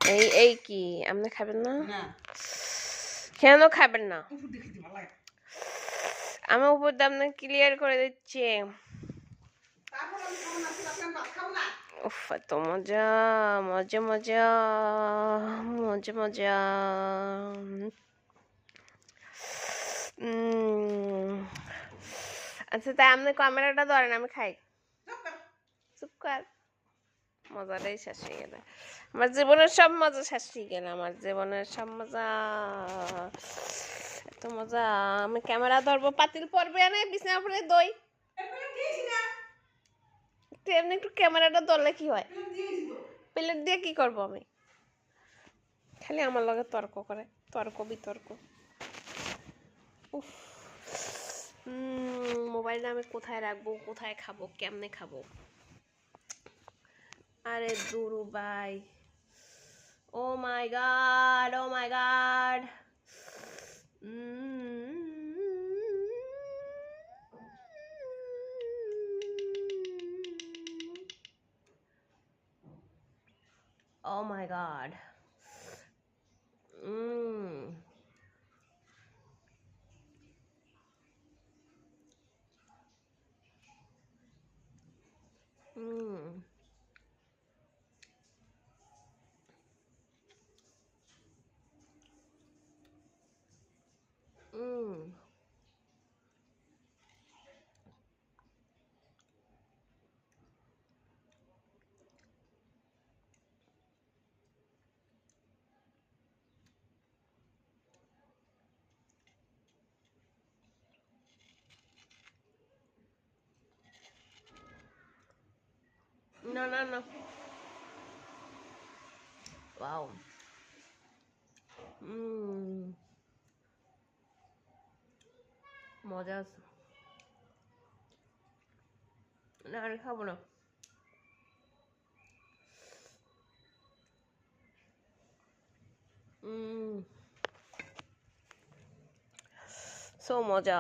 এই এই কি আপনি খাবেন না? না কেন খাবেন না? উপর দিয়ে খেতে ভালো লাগে। আমি উপর দিয়ে আপনাকে ক্লিয়ার করে দিচ্ছি। তারপর আমি খাবো না, তুই রাতে আমি ভাত খাবো না। উফ এত মজা মজা মজা মজা মজা। উম, আচ্ছা তাই আপনি ক্যামেরাটা ধরেন, আমি খাই। চুপ কর। চুপ কর। মজাটাই শেষ হয়ে গেল, আমার জীবনের সব মজা শেষ হয়ে গেল, আমার জীবনের সব মজা। এত মজা। আমি ক্যামেরা ধরবো, পাতিল পড়বে না বিছানা পরে দই। এরপরে দিয়েছি না, এমনি একটু ক্যামেরাটা ধরলে কি হয়? এগুলো দিয়েছি তো। প্লেট দিয়ে কি করব আমি? খালি আমার লগে তর্ক করে, তর্ক বিতর্ক। উফ। মোবাইলটা আমি কোথায় রাখবো, কোথায় খাবো, কেমনে খাবো? আরে দুরু ভাই, oh my God, oh my God. Oh my god. Mm. Mm. Mm. No, no, no. Wow. Mm. মজা আছে। না আর খাবো না। সো মজা।